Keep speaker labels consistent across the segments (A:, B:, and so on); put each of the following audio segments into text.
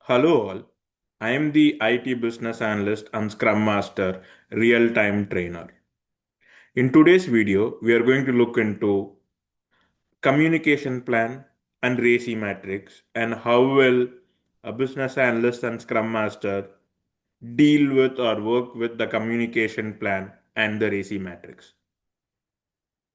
A: Hello all, I am the IT business analyst and Scrum Master real-time trainer. In today's video, we are going to look into communication plan and RACI Matrix and how will a business analyst and Scrum Master deal with or work with the communication plan and the RACI Matrix.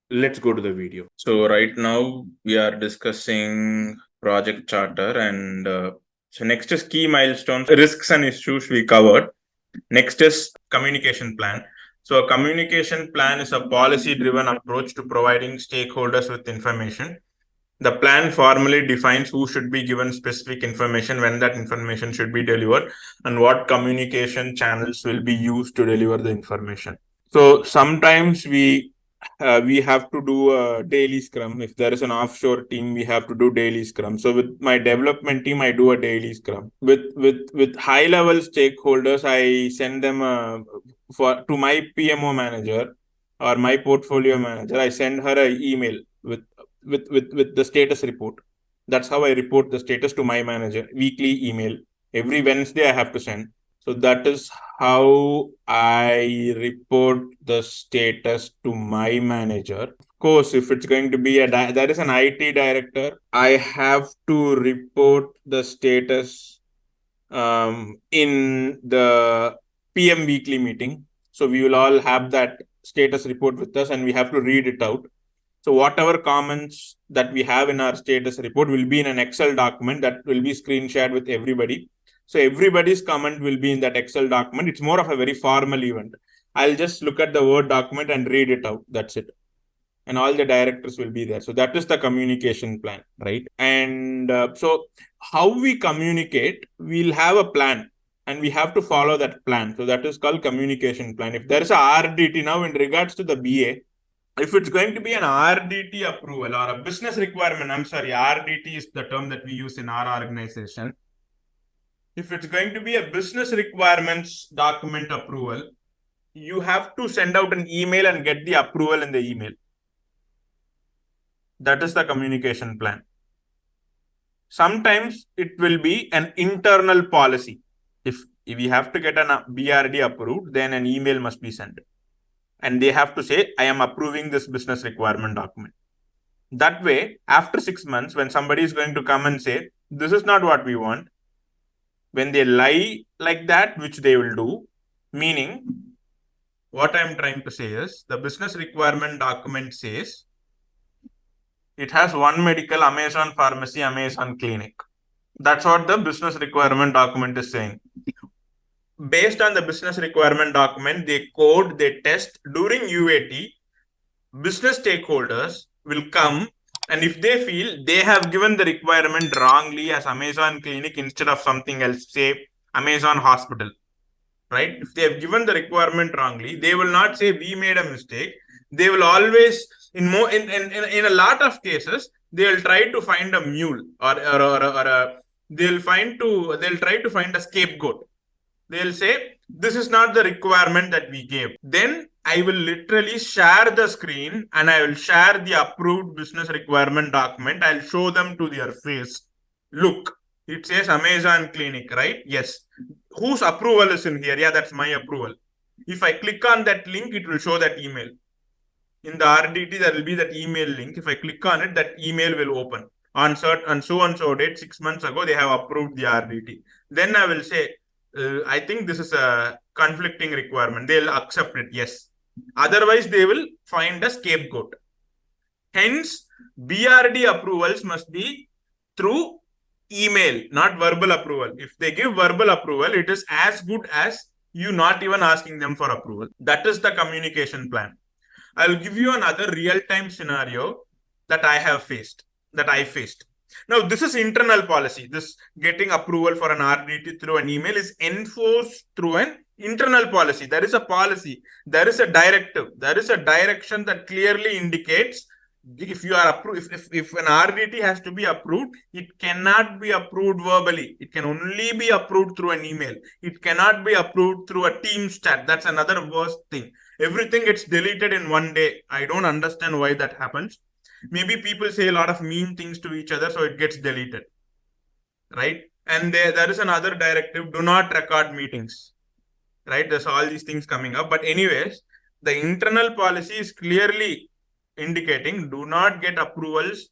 A: Let's go to the video. So right now we are discussing project charter and so next is key milestones, risks and issues we covered. Next is communication plan. So a communication plan is a policy-driven approach to providing stakeholders with information. The plan formally defines who should be given specific information, when that information should be delivered, and what communication channels will be used to deliver the information. So sometimes we have to do a daily scrum. If there is an offshore team, we have to do daily scrum. So with my development team, I do a daily scrum. With high level stakeholders, I send them to my PMO manager or my portfolio manager. I send her an email with the status report. That's how I report the status to my manager. Weekly email. Every Wednesday I have to send. So that is how I report the status to my manager. Of course, if it's going to be there is an IT director, I have to report the status in the PM weekly meeting. So we will all have that status report with us and we have to read it out. So whatever comments that we have in our status report will be in an Excel document that will be screen shared with everybody. So everybody's comment will be in that Excel document. It's more of a very formal event. I'll just look at the Word document and read it out. That's it. And all the directors will be there. So that is the communication plan, right? And so how we communicate, we'll have a plan and we have to follow that plan. So that is called communication plan. If there is a RDT now in regards to the BA, if it's going to be an RDT approval or a business requirement, I'm sorry, RDT is the term that we use in our organization. If it's going to be a business requirements document approval, you have to send out an email and get the approval in the email. That is the communication plan. Sometimes it will be an internal policy. If we have to get a BRD approved, then an email must be sent. And they have to say, I am approving this business requirement document. That way, after 6 months, when somebody is going to come and say, this is not what we want, when they lie like that, which they will do, meaning what I'm trying to say is the business requirement document says it has one medical, Amazon pharmacy, Amazon clinic. That's what the business requirement document is saying. Based on the business requirement document, they code, they test. During UAT, business stakeholders will come, and if they feel they have given the requirement wrongly as Amazon clinic instead of something else, say Amazon hospital, right? If they have given the requirement wrongly, they will not say we made a mistake. They will always, in a lot of cases, they will try to find a mule they'll try to find a scapegoat. They'll say, this is not the requirement that we gave. Then I will literally share the screen and I will share the approved business requirement document. I'll show them to their face. Look, it says Amazon clinic, right? Yes. Whose approval is in here? Yeah, that's my approval. If I click on that link, it will show that email. In the RDT, there will be that email link. If I click on it, that email will open. On so date, 6 months ago, they have approved the RDT. Then I will say, I think this is a conflicting requirement. They'll accept it, yes. Otherwise, they will find a scapegoat. Hence, BRD approvals must be through email, not verbal approval. If they give verbal approval, it is as good as you not even asking them for approval. That is the communication plan. I'll give you another real-time scenario that I faced. Now, this is internal policy. This getting approval for an RDT through an email is enforced through an internal policy. There is a policy. There is a directive. There is a direction that clearly indicates if you are approved, if an RDT has to be approved, it cannot be approved verbally. It can only be approved through an email. It cannot be approved through a Teams chat. That's another worst thing. Everything gets deleted in one day. I don't understand why that happens. Maybe people say a lot of mean things to each other, so it gets deleted, right? And there is another directive, do not record meetings, right? There's all these things coming up. But anyways, the internal policy is clearly indicating do not get approvals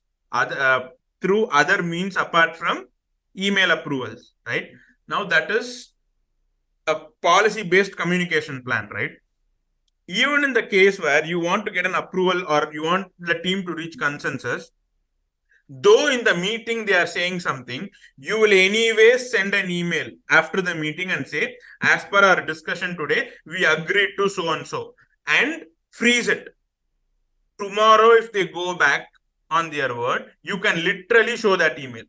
A: through other means apart from email approvals, right? Now that is a policy-based communication plan, right? Even in the case where you want to get an approval or you want the team to reach consensus, though in the meeting they are saying something, you will anyway send an email after the meeting and say, as per our discussion today, we agreed to so and so, and freeze it. Tomorrow, if they go back on their word, you can literally show that email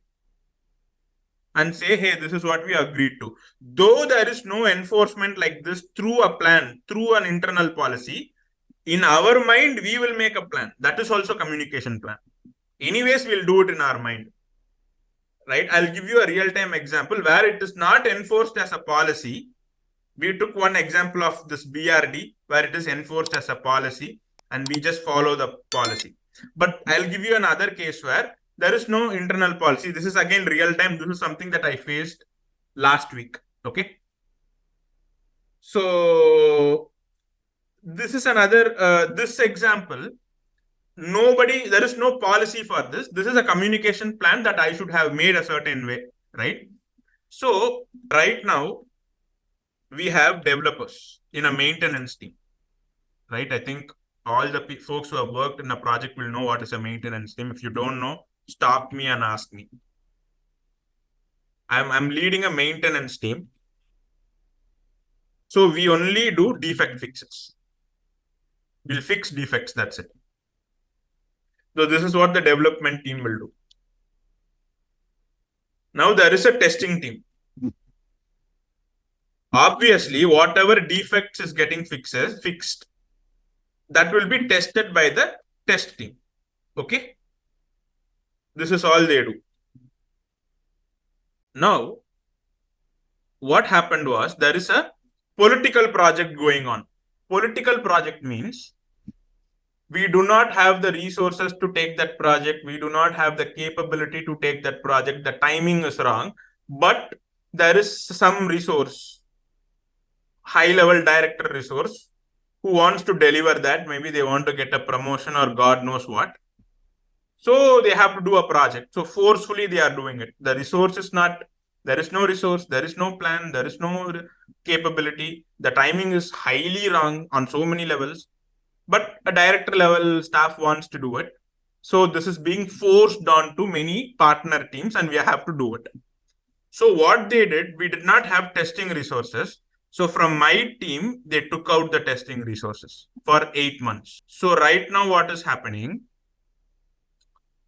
A: and say, hey, this is what we agreed to. Though there is no enforcement like this through a plan, through an internal policy, in our mind, we will make a plan. That is also communication plan. Anyways, we'll do it in our mind, right? I'll give you a real-time example where it is not enforced as a policy. We took one example of this BRD where it is enforced as a policy and we just follow the policy. But I'll give you another case where there is no internal policy. This is again real-time. This is something that I faced last week, okay? So this is another, this example, there is no policy for this. This is a communication plan that I should have made a certain way, right? So right now, we have developers in a maintenance team, right? I think all the folks who have worked in a project will know what is a maintenance team. If you don't know, stop me and ask me. I'm leading a maintenance team. So we only do defect fixes. We'll fix defects, that's it. So this is what the development team will do. Now there is a testing team. Obviously, whatever defects is getting fixed, that will be tested by the test team. Okay? This is all they do. Now, what happened was there is a political project going on. Political project means we do not have the resources to take that project. We do not have the capability to take that project. The timing is wrong, but there is some resource, high-level director resource, who wants to deliver that. Maybe they want to get a promotion or God knows what. So they have to do a project. So forcefully they are doing it. The resource is not, there is no resource, there is no plan, there is no capability. The timing is highly wrong on so many levels. But a director level staff wants to do it. So this is being forced on to many partner teams and we have to do it. So what they did, we did not have testing resources. So from my team, they took out the testing resources for 8 months. So right now what is happening,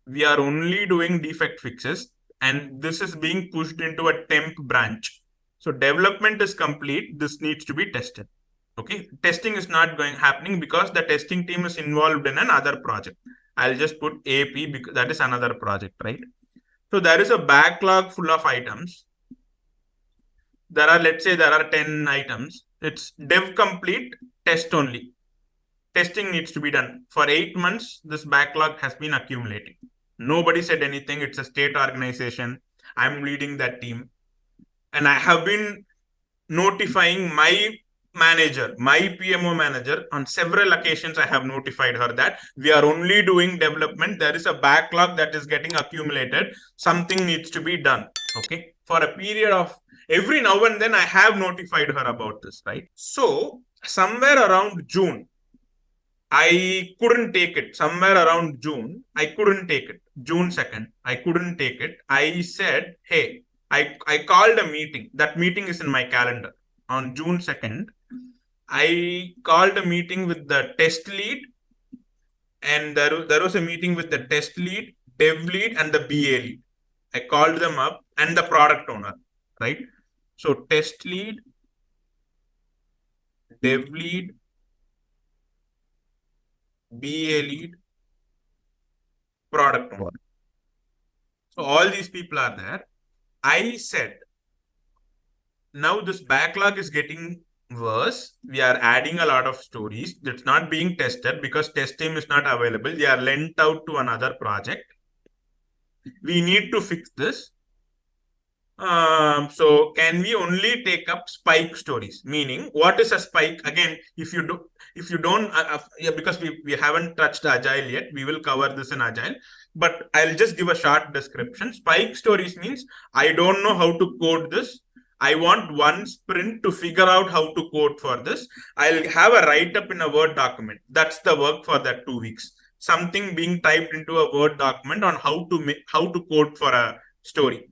A: we are only doing defect fixes and this is being pushed into a temp branch. So development is complete. This needs to be tested. Okay, testing is not happening because the testing team is involved in another project. I'll just put AP because that is another project, right? So there is a backlog full of items. Let's say there are 10 items. It's dev complete, test only. Testing needs to be done. For 8 months, this backlog has been accumulating. Nobody said anything. It's a state organization. I'm leading that team. And I have been notifying my manager, my PMO manager, on several occasions. I have notified her that we are only doing development. There is a backlog that is getting accumulated. Something needs to be done. Okay. For a period of every now and then, I have notified her about this, right? So somewhere around June, I couldn't take it. Somewhere around June, I couldn't take it. June 2nd, I couldn't take it. I said, hey, I called a meeting. That meeting is in my calendar. On June 2nd, I called a meeting with the test lead, and there was a meeting with the test lead, dev lead, and the BA lead. I called them up and the product owner, right? So test lead, dev lead, BA lead, product owner. So all these people are there. I said, now this backlog is getting worse. We are adding a lot of stories. It's not being tested because test team is not available. They are lent out to another project. We need to fix this. So can we only take up spike stories? Meaning, what is a spike? Again, if you don't, yeah, because we haven't touched Agile yet, we will cover this in Agile. But I'll just give a short description. Spike stories means I don't know how to code this. I want one sprint to figure out how to code for this. I'll have a write up in a Word document. That's the work for that 2 weeks. Something being typed into a Word document on how to code for a story.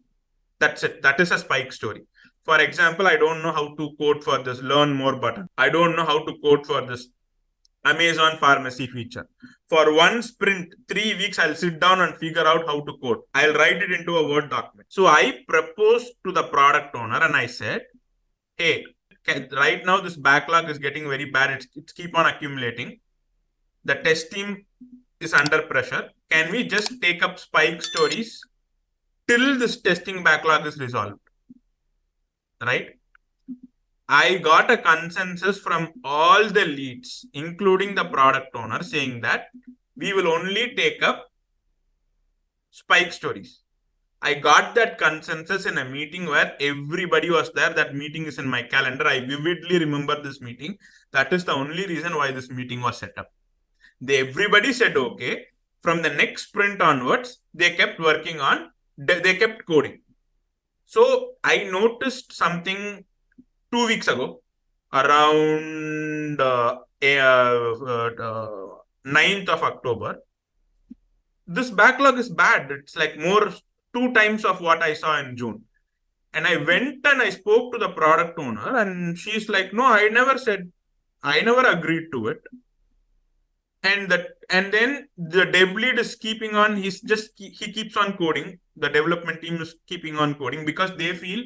A: That's it. That is a spike story. For example, I don't know how to code for this learn more button. I don't know how to code for this Amazon pharmacy feature. For one sprint, 3 weeks, I'll sit down and figure out how to code. I'll write it into a Word document. So I proposed to the product owner and I said, hey, right now this backlog is getting very bad. It's keep on accumulating. The test team is under pressure. Can we just take up spike stories till this testing backlog is resolved? Right? I got a consensus from all the leads, including the product owner, saying that we will only take up spike stories. I got that consensus in a meeting where everybody was there. That meeting is in my calendar. I vividly remember this meeting. That is the only reason why this meeting was set up. Everybody said okay. From the next sprint onwards, they kept working on, they kept coding. So I noticed something 2 weeks ago, around 9th of October. This backlog is bad. It's like more 2 times of what I saw in June. And I went and I spoke to the product owner and she's like, no, I never agreed to it. And then the dev lead is keeping on, he keeps on coding. The development team is keeping on coding because they feel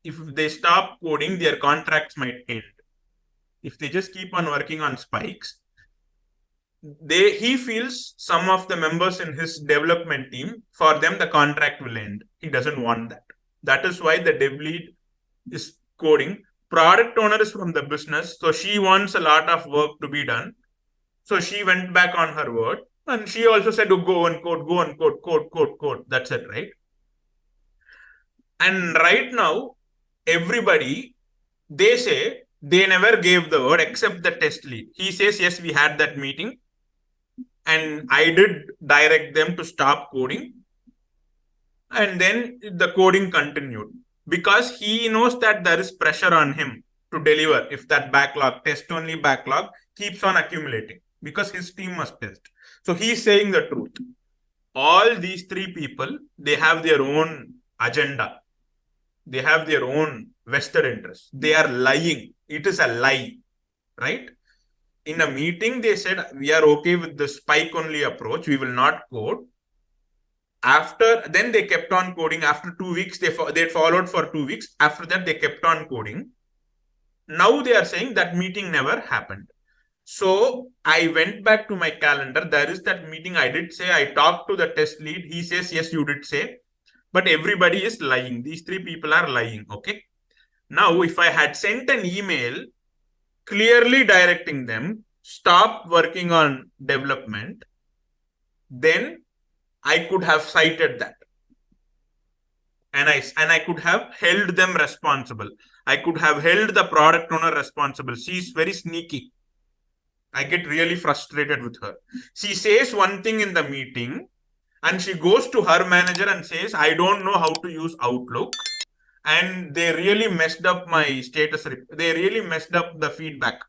A: if they stop coding, their contracts might end. If they just keep on working on spikes, he feels some of the members in his development team, for them, the contract will end. He doesn't want that. That is why the dev lead is coding. Product owner is from the business, so she wants a lot of work to be done. So she went back on her word and she also said, oh, go and code. That's it, right? And right now, everybody, they say they never gave the word except the test lead. He says, yes, we had that meeting and I did direct them to stop coding. And then the coding continued because he knows that there is pressure on him to deliver if that test only backlog keeps on accumulating because his team must test. So he's saying the truth. All these 3 people, they have their own agenda. They have their own vested interests. They are lying. It is a lie, right? In a meeting, they said, we are okay with the spike only approach. We will not code. Then they kept on coding. After 2 weeks, they followed for 2 weeks. After that, they kept on coding. Now they are saying that meeting never happened. So I went back to my calendar. There is that meeting. I did say, I talked to the test lead. He says, yes, you did say. But everybody is lying. These 3 people are lying. Okay. Now, if I had sent an email clearly directing them, stop working on development, then I could have cited that. And I could have held them responsible. I could have held the product owner responsible. She's very sneaky. I get really frustrated with her. She says one thing in the meeting and she goes to her manager and says, I don't know how to use Outlook. And they really messed up my status. They really messed up the feedback.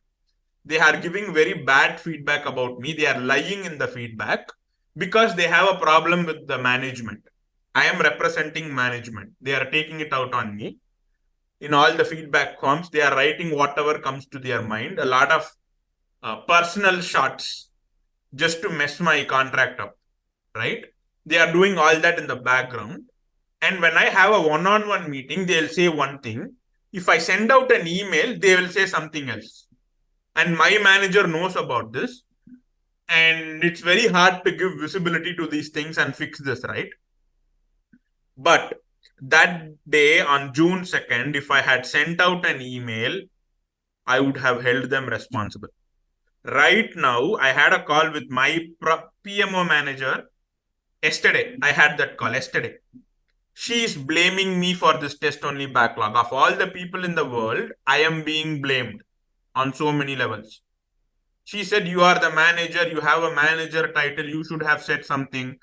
A: They are giving very bad feedback about me. They are lying in the feedback because they have a problem with the management. I am representing management. They are taking it out on me. In all the feedback forms, they are writing whatever comes to their mind. A lot of personal shots just to mess my contract up, right? They are doing all that in the background. And when I have a one-on-one meeting, they'll say one thing. If I send out an email, they will say something else. And my manager knows about this. And it's very hard to give visibility to these things and fix this, right? But that day on June 2nd, if I had sent out an email, I would have held them responsible. Right now, I had a call with my PMO manager yesterday. I had that call yesterday. She is blaming me for this test only backlog. Of all the people in the world, I am being blamed on so many levels. She said, you are the manager, you have a manager title, you should have said something.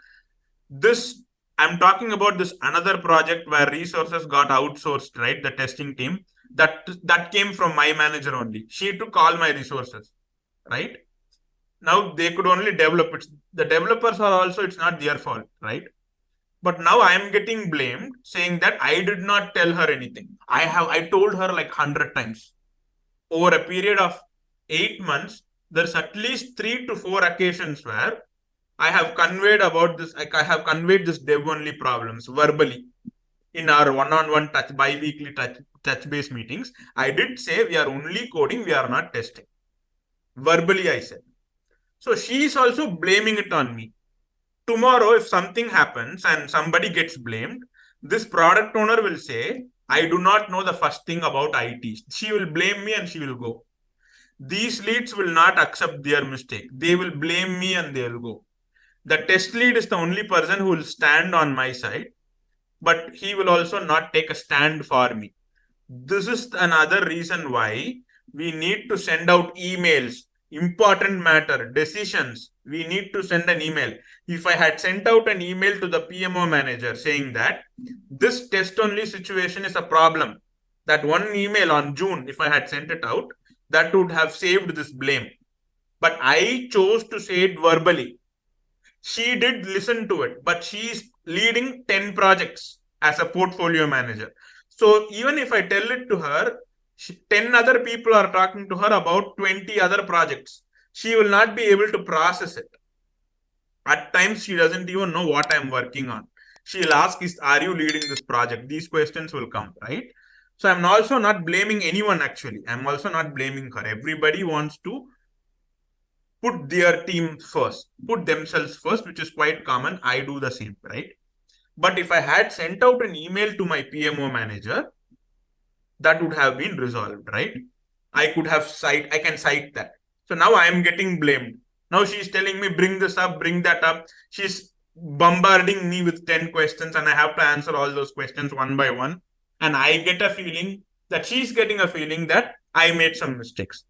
A: This, I'm talking about this another project where resources got outsourced, right? The testing team. That came from my manager only. She took all my resources, right? Now they could only develop it. The developers are also, it's not their fault, right? But now I am getting blamed saying that I did not tell her anything. I told her like 100 times. Over a period of 8 months, there's at least 3 to 4 occasions where I have conveyed about this, like I have conveyed this dev only problems verbally in our one-on-one bi-weekly touch base meetings. I did say we are only coding, we are not testing. Verbally, I said. So she is also blaming it on me. Tomorrow, if something happens and somebody gets blamed, this product owner will say, I do not know the first thing about IT. She will blame me and she will go. These leads will not accept their mistake. They will blame me and they'll go. The test lead is the only person who will stand on my side, but he will also not take a stand for me. This is another reason why we need to send out emails, important matter, decisions. We need to send an email. If I had sent out an email to the PMO manager saying that this test only situation is a problem, that one email on June, if I had sent it out, that would have saved this blame. But I chose to say it verbally. She did listen to it, but she is leading 10 projects as a portfolio manager. So even if I tell it to her, 10 other people are talking to her about 20 other projects. She will not be able to process it. At times, she doesn't even know what I'm working on. She'll ask, are you leading this project? These questions will come, right? So I'm also not blaming anyone, actually. I'm also not blaming her. Everybody wants to put their team first, put themselves first, which is quite common. I do the same, right? But if I had sent out an email to my PMO manager, that would have been resolved, right? I can cite that. So now I am getting blamed. Now she's telling me, bring this up, bring that up. She's bombarding me with 10 questions and I have to answer all those questions one by one. And I get a feeling that she's getting a feeling that I made some mistakes.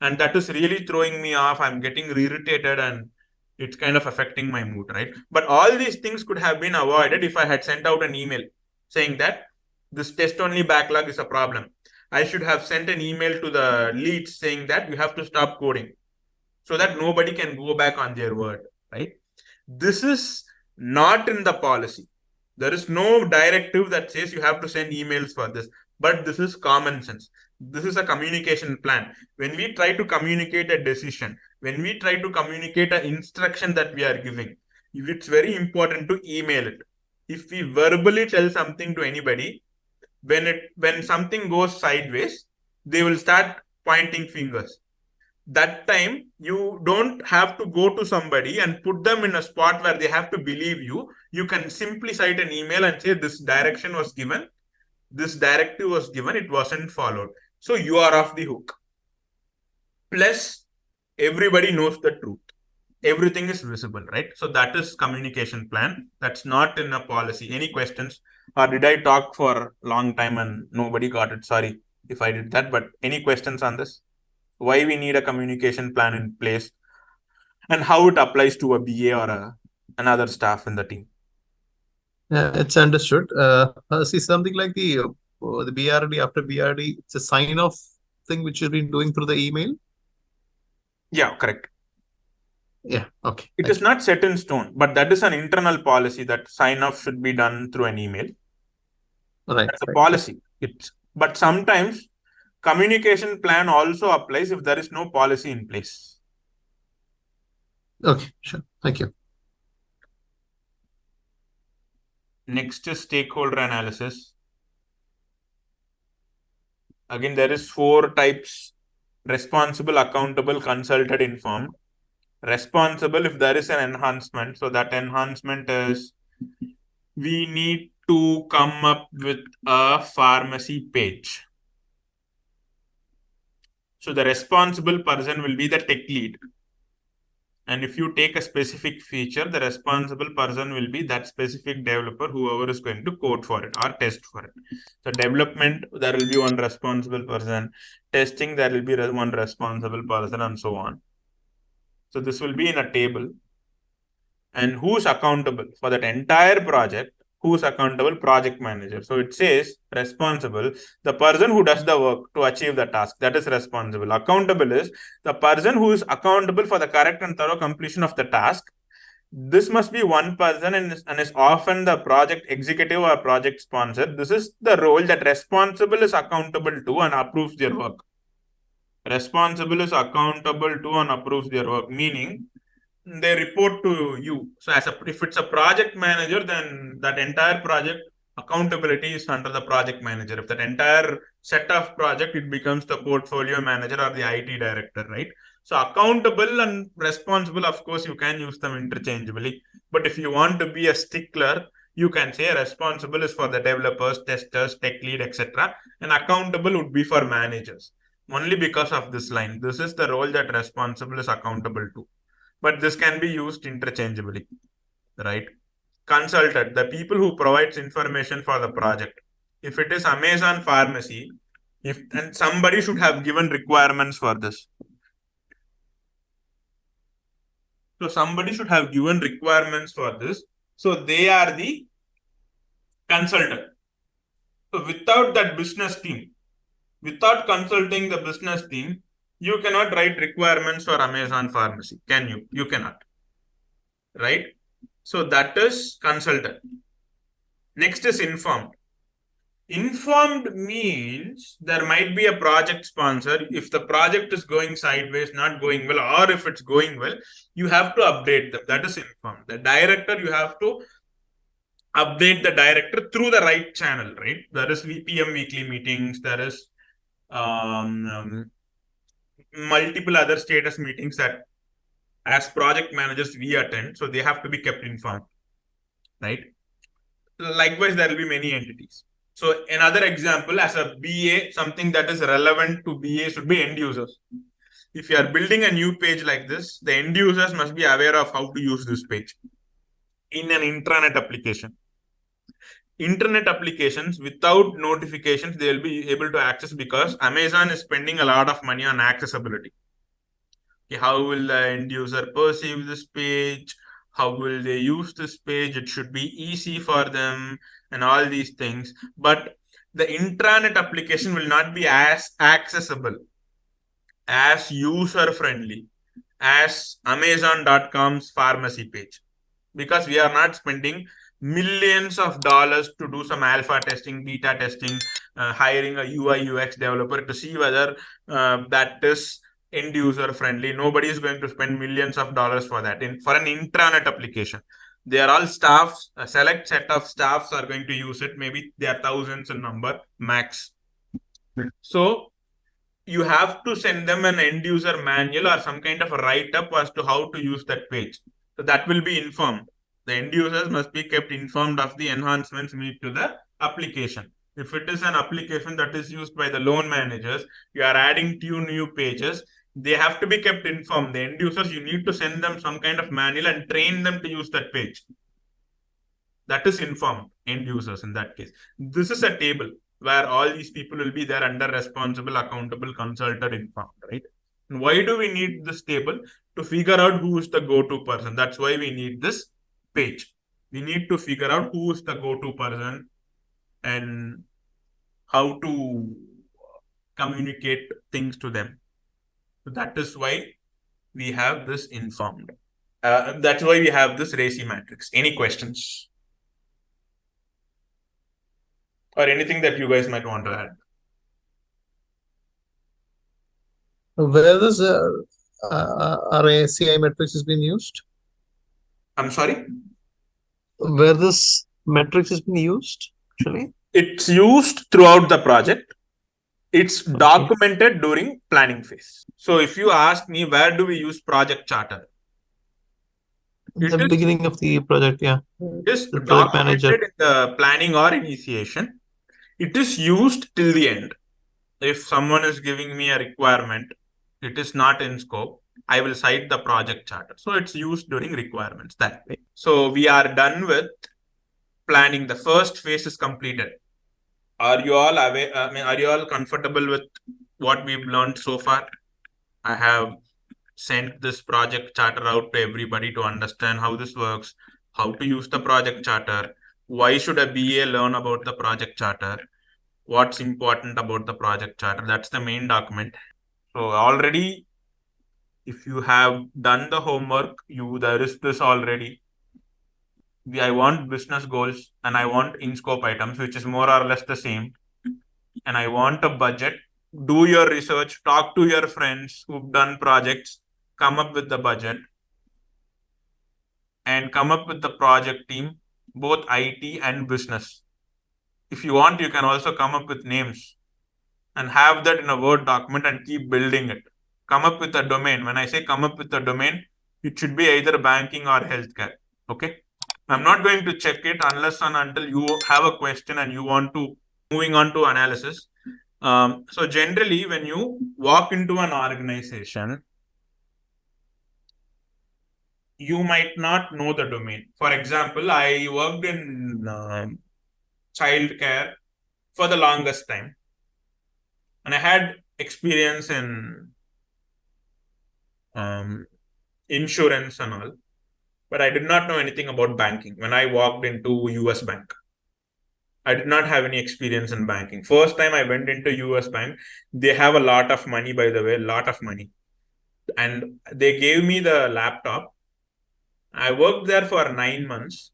A: And that is really throwing me off. I'm getting irritated and it's kind of affecting my mood, right? But all these things could have been avoided if I had sent out an email saying that this test only backlog is a problem. I should have sent an email to the leads saying that you have to stop coding so that nobody can go back on their word, right? This is not in the policy. There is no directive that says you have to send emails for this, but this is common sense. This is a communication plan. When we try to communicate a decision, when we try to communicate an instruction that we are giving, it's very important to email it. If we verbally tell something to anybody, when something goes sideways, they will start pointing fingers. That time you don't have to go to somebody and put them in a spot where they have to believe you. You can simply cite an email and say this direction was given, this directive was given, it wasn't followed, so you are off the hook. Plus everybody knows the truth, everything is visible, right? So that is communication plan. That's not in a policy. Any questions, or did I talk for a long time and nobody got it? Sorry if I did that, but any questions on this? Why we need a communication plan in place and how it applies to a BA or another staff in the team?
B: Yeah, it's understood. See, something like the BRD, after BRD, it's a sign-off thing which you've been doing through the email.
A: Yeah, correct.
B: Yeah, okay.
A: It is not set in stone, but that is an internal policy that sign-off should be done through an email.
B: Right.
A: That's a policy. But sometimes communication plan also applies if there is no policy in place.
B: Okay, sure. Thank you.
A: Next is stakeholder analysis. Again, there is 4 types: responsible, accountable, consulted, informed. Responsible if there is an enhancement. So that enhancement is we need to come up with a pharmacy page. So the responsible person will be the tech lead. And if you take a specific feature, the responsible person will be that specific developer, whoever is going to code for it or test for it. So development, there will be one responsible person. Testing, there will be one responsible person, and so on. So this will be in a table. And who's accountable for that entire project? Who's accountable? Project manager. So it says responsible, the person who does the work to achieve the task, that is responsible. Accountable is the person who is accountable for the correct and thorough completion of the task. This must be one person and is often the project executive or project sponsor. This is the role that responsible is accountable to and approves their work. Responsible is accountable to and approves their work, meaning they report to you. So if it's a project manager, then that entire project accountability is under the project manager. If that entire set of project, it becomes the portfolio manager or the IT director, right? So accountable and responsible, of course, you can use them interchangeably. But if you want to be a stickler, you can say responsible is for the developers, testers, tech lead, etc. And accountable would be for managers. Only because of this line. This is the role that responsible is accountable to. But this can be used interchangeably, right? Consultant, the people who provides information for the project. If it is Amazon Pharmacy, and somebody should have given requirements for this. So somebody should have given requirements for this. So they are the consultant. So without that business team, without consulting the business team, you cannot write requirements for Amazon Pharmacy. Can you? You cannot. Right? So that is consultant. Next is informed. Informed means there might be a project sponsor. If the project is going sideways, not going well, or if it's going well, you have to update them. That is informed. The director, you have to update the director through the right channel, right? There is PM weekly meetings. There is multiple other status meetings that as project managers we attend, so they have to be kept informed, right? Likewise, there will be many entities. So another example, as a BA, something that is relevant to BA should be end users. If you are building a new page like this, the end users must be aware of how to use this page in an intranet application. Internet applications without notifications, they will be able to access because Amazon is spending a lot of money on accessibility. Okay, how will the end user perceive this page? How will they use this page? It should be easy for them and all these things. But the intranet application will not be as accessible, as user-friendly as Amazon.com's pharmacy page. Because we are not spending millions of dollars to do some alpha testing, beta testing, hiring a UI UX developer to see whether that is end user friendly. Nobody is going to spend millions of dollars for that. For an intranet application, they are all staffs. A select set of staffs are going to use it. Maybe they are thousands in number max. So you have to send them an end user manual or some kind of a write-up as to how to use that page. So that will be informed. The end users must be kept informed of the enhancements made to the application. If it is an application that is used by the loan managers, you are adding 2 new pages, they have to be kept informed. The end users, you need to send them some kind of manual and train them to use that page. That is informed end users in that case. This is a table where all these people will be there under responsible, accountable, consultant, informed, right? And why do we need this table? To figure out who is the go-to person. That's why we need this page. We need to figure out who is the go-to person and how to communicate things to them. So that is why we have this informed. That's why we have this RACI matrix. Any questions? Or anything that you guys might want to add?
B: Where this RACI matrix has been used?
A: I'm sorry?
B: Where this matrix has been used, actually?
A: It's used throughout the project. It's documented during planning phase. So if you ask me, where do we use project charter?
B: The beginning of the project, yeah.
A: It is documented in the planning or initiation. It is used till the end. If someone is giving me a requirement, it is not in scope. I will cite the project charter. So it's used during requirements that way. So we are done with planning. The first phase is completed. Are you all aware? Are you all comfortable with what we've learned so far? I have sent this project charter out to everybody to understand how this works, how to use the project charter, why should a BA learn about the project charter, what's important about the project charter. That's the main document. So already, if you have done the homework, there is this already. I want business goals and I want in-scope items, which is more or less the same. And I want a budget. Do your research, talk to your friends who've done projects, come up with the budget, and come up with the project team, both IT and business. If you want, you can also come up with names and have that in a Word document and keep building it. Come up with a domain. When I say come up with a domain, it should be either banking or healthcare. Okay. I'm not going to check it unless and until you have a question and you want to moving on to analysis. So generally, when you walk into an organization, you might not know the domain. For example, I worked in childcare for the longest time, and I had experience in insurance and all, but I did not know anything about banking. When I walked into US bank, I did not have any experience in banking. First time I went into US bank, they have a lot of money, by the way, a lot of money. And they gave me the laptop. I worked there for 9 months.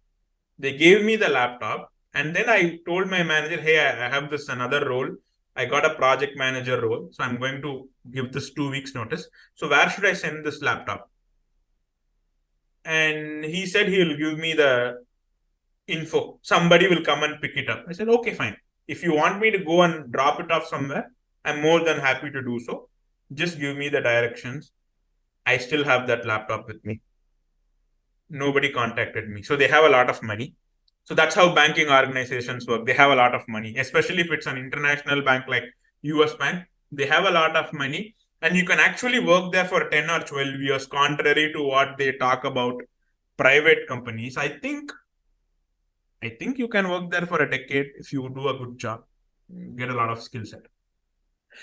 A: They gave me the laptop. And then I told my manager, hey, I have this another role. I got a project manager role. So I'm going to give this 2 weeks notice. So where should I send this laptop? And he said he'll give me the info. Somebody will come and pick it up. I said, okay, fine. If you want me to go and drop it off somewhere, I'm more than happy to do so. Just give me the directions. I still have that laptop with me. Nobody contacted me. So they have a lot of money. So that's how banking organizations work. They have a lot of money, especially if it's an international bank like US Bank. They have a lot of money, and you can actually work there for 10 or 12 years, contrary to what they talk about private companies. I think you can work there for a decade if you do a good job, get a lot of skill set.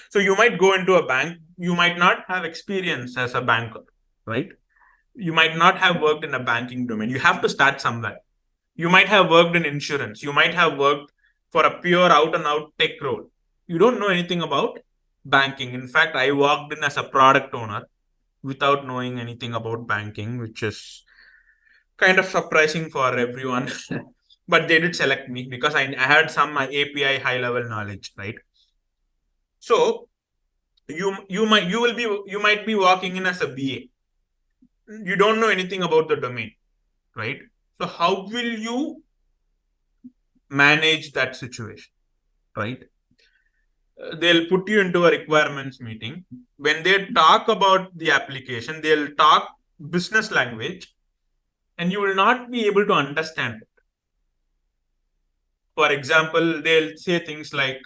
A: So you might go into a bank, you might not have experience as a banker, right? You might not have worked in a banking domain. You have to start somewhere. You might have worked in insurance. You might have worked for a pure out and out tech role. You don't know anything about banking. In fact, I walked in as a product owner without knowing anything about banking, which is kind of surprising for everyone. But they did select me because I had some API high level knowledge, right? So you might be walking in as a BA. You don't know anything about the domain, right? So how will you manage that situation, right? They'll put you into a requirements meeting. When they talk about the application, they'll talk business language, and you will not be able to understand it. For example, they'll say things like,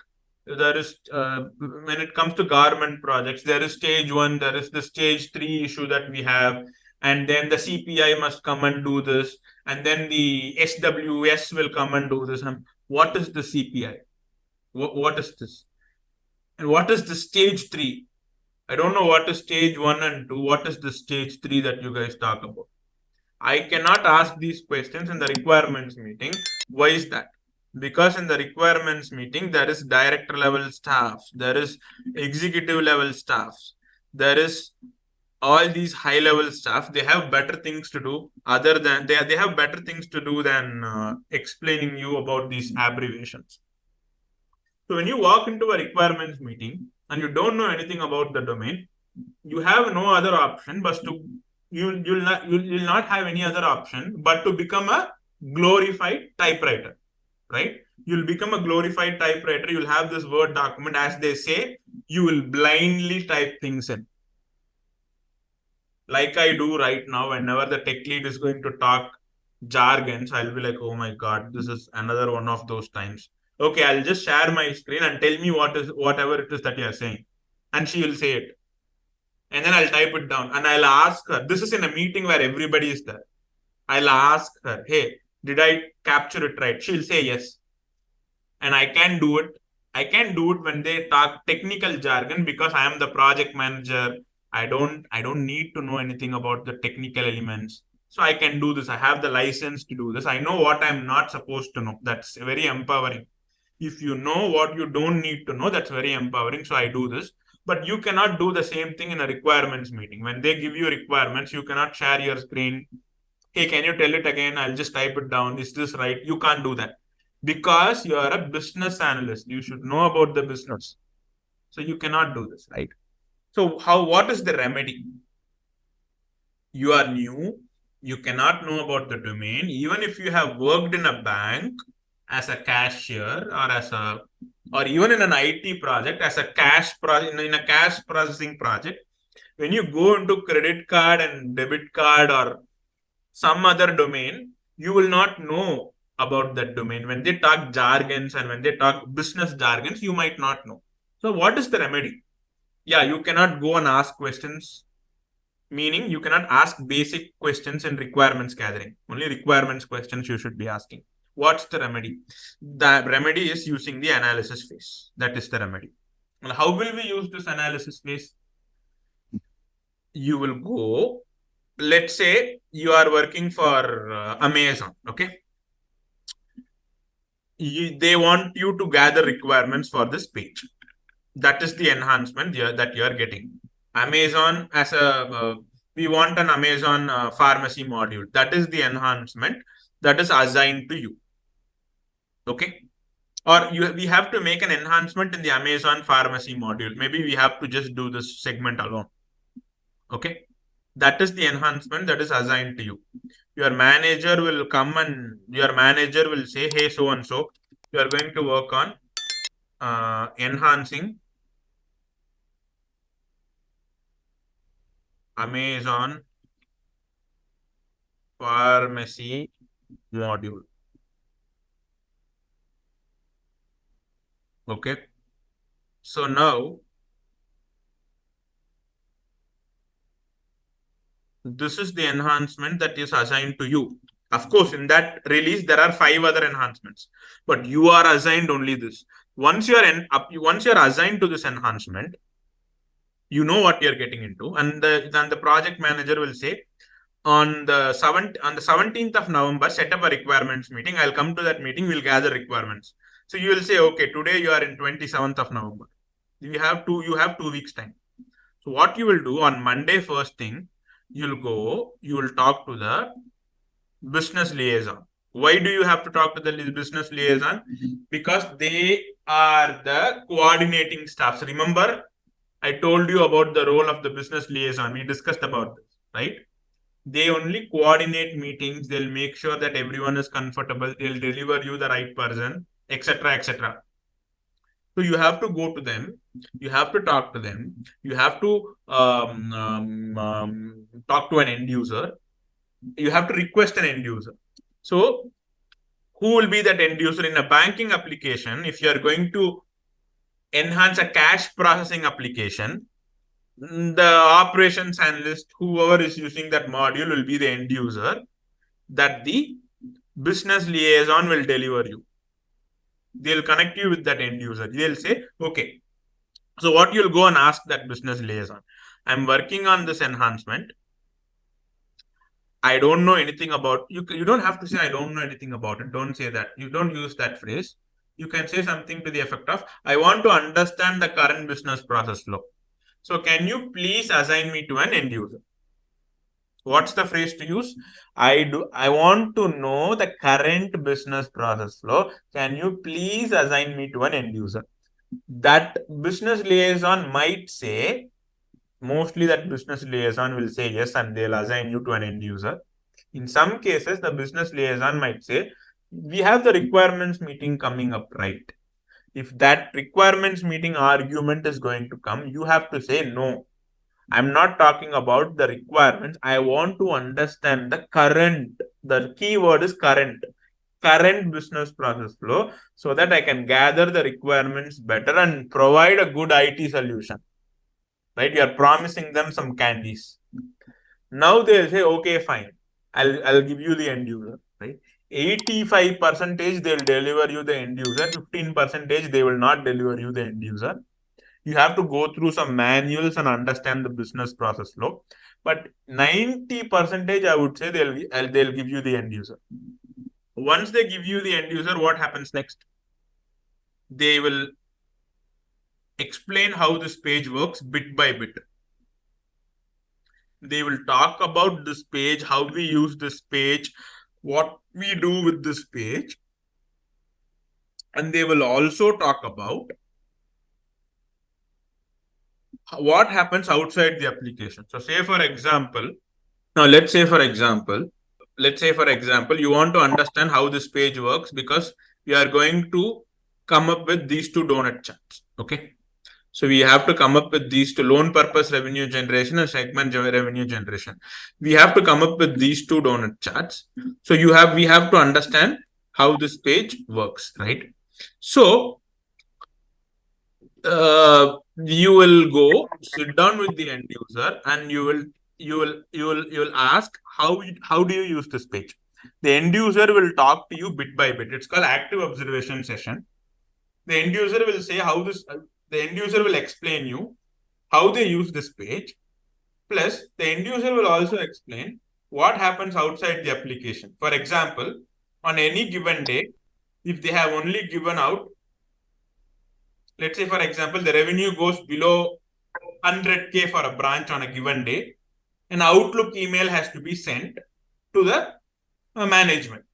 A: there is when it comes to government projects, there is stage 1, there is the stage 3 issue that we have, and then the CPI must come and do this, and then the SWS will come and do this. And what is the CPI? What is this? And what is the stage 3? I don't know what is stage 1 and 2. What is the stage 3 that you guys talk about? I cannot ask these questions in the requirements meeting. Why is that? Because in the requirements meeting, there is director level staff, there is executive level staff, there is all these high level staff. They have better things to do other than they have better things to do than explaining you about these abbreviations. So when you walk into a requirements meeting and you don't know anything about the domain, you have no other option but to you'll not have any other option but to become a glorified typewriter, right? You'll become a glorified typewriter. You'll have this Word document, as they say, you will blindly type things in. Like I do right now, whenever the tech lead is going to talk jargons, I'll be like, oh my God, this is another one of those times. Okay, I'll just share my screen and tell me whatever it is that you're saying. And she will say it. And then I'll type it down and I'll ask her. This is in a meeting where everybody is there. I'll ask her, hey, did I capture it right? She'll say yes. And I can do it. I can do it when they talk technical jargon because I am the project manager. I don't need to know anything about the technical elements. So I can do this. I have the license to do this. I know what I'm not supposed to know. That's very empowering. If you know what you don't need to know, that's very empowering. So I do this. But you cannot do the same thing in a requirements meeting. When they give you requirements, you cannot share your screen. Hey, can you tell it again? I'll just type it down. Is this right? You can't do that because you are a business analyst. You should know about the business. So you cannot do this, right? So what is the remedy? You are new. You cannot know about the domain. Even if you have worked in a bank as a cashier or even in an IT project as a in a cash processing project, when you go into credit card and debit card or some other domain, you will not know about that domain. When they talk jargons and when they talk business jargons, you might not know. So what is the remedy? Yeah, you cannot go and ask questions, meaning you cannot ask basic questions in requirements gathering. Only requirements questions you should be asking. What's the remedy? The remedy is using the analysis phase. That is the remedy. Well, how will we use this analysis phase? You will go, let's say you are working for Amazon, okay? They want you to gather requirements for this page. That is the enhancement that you are getting. Amazon we want an Amazon pharmacy module. That is the enhancement that is assigned to you. Okay. Or we have to make an enhancement in the Amazon pharmacy module. Maybe we have to just do this segment alone. Okay. That is the enhancement that is assigned to you. Your manager will come and your manager will say, hey, so and so, you are going to work on enhancing Amazon pharmacy module. Okay. So now this is the enhancement that is assigned to you. Of course, in that release, there are 5 other enhancements, but you are assigned only this. Once you're assigned to this enhancement, you know what you're getting into, and then the project manager will say, on the 17th of November, set up a requirements meeting. I'll come to that meeting. We'll gather requirements. So you will say, okay, today you are in 27th of November. You have 2 weeks time. So what you will do on Monday, first thing, you will talk to the business liaison. Why do you have to talk to the business liaison? Because they are the coordinating staffs. Remember, I told you about the role of the business liaison. We discussed about this, right? They only coordinate meetings. They'll make sure that everyone is comfortable. They'll deliver you the right person, etc., etc. So you have to go to them. You have to talk to them. You have to talk to an end user. You have to request an end user. So who will be that end user in a banking application? If you are going to enhance a cash processing application, the operations analyst, whoever is using that module, will be the end user that the business liaison will deliver you. They'll connect you with that end user. They'll say, okay, so what you'll go and ask that business liaison, I'm working on this enhancement. I don't know anything about you. You don't have to say I don't know anything about it. Don't say that. You don't use that phrase. You can say something to the effect of, I want to understand the current business process flow. So can you please assign me to an end user? What's the phrase to use? I want to know the current business process flow. Can you please assign me to an end user? That business liaison might say, mostly that business liaison will say yes, and they'll assign you to an end user. In some cases, the business liaison might say, we have the requirements meeting coming up, right? If that requirements meeting argument is going to come, you have to say, no, I'm not talking about the requirements. I want to understand the keyword is current business process flow, so that I can gather the requirements better and provide a good IT solution. right? You are promising them some candies. Now they'll say, okay, fine, I'll give you the end user, right? 85% they'll deliver you the end user, 15% they will not deliver you the end user. You have to go through some manuals and understand the business process flow. But 90% I would say they'll give you the end user. Once they give you the end user, what happens next? They will explain how this page works bit by bit. They will talk about this page, how we use this page, what we do with this page. And they will also talk about what happens outside the application. So let's say for example, you want to understand how this page works because we are going to come up with these two donut charts. Okay. So we have to come up with these two: loan purpose revenue generation and segment revenue generation. We have to come up with these two donut charts. So we have to understand how this page works, right? So you will go sit down with the end user and you will ask how do you use this page. The end user will talk to you bit by bit. It's called active observation session. The end user will say the end user will explain you how they use this page. Plus, the end user will also explain what happens outside the application. For example, on any given day, if they have only given out, let's say, for example, the revenue goes below 100K for a branch on a given day, an Outlook email has to be sent to the management.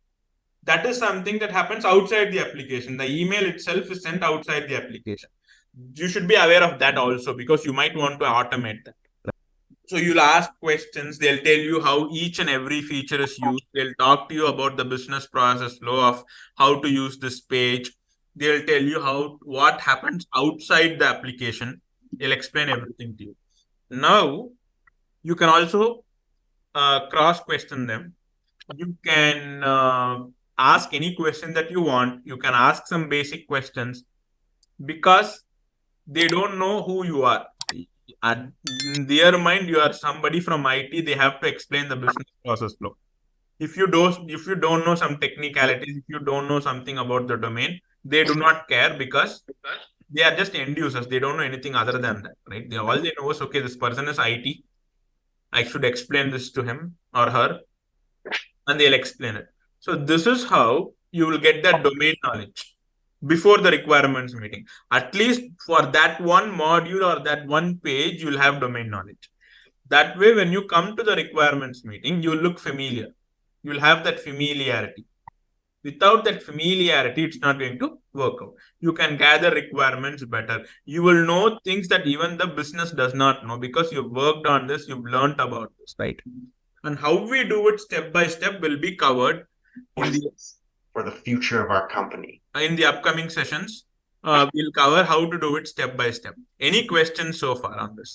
A: That is something that happens outside the application. The email itself is sent outside the application. You should be aware of that also because you might want to automate that. So you'll ask questions. They'll tell you how each and every feature is used. They'll talk to you about the business process flow of how to use this page. They'll tell you what happens outside the application. They'll explain everything to you. Now, you can also cross-question them. You can ask any question that you want. You can ask some basic questions because they don't know who you are. In their mind, you are somebody from IT. They have to explain the business process flow. If you don't know some technicalities, if you don't know something about the domain, they do not care because they are just end users. They don't know anything other than that, right? All they know is, okay, this person is IT. I should explain this to him or her, and they'll explain it. So this is how you will get that domain knowledge before the requirements meeting. At least for that one module or that one page, you'll have domain knowledge. That way, when you come to the requirements meeting, you'll look familiar. You'll have that familiarity. Without that familiarity, it's not going to work out. You can gather requirements better. You will know things that even the business does not know because you've worked on this, you've learned about this, right? And how we do it step by step will be covered
C: for the future of our company.
A: In the upcoming sessions, we'll cover how to do it step by step. Any questions so far on this?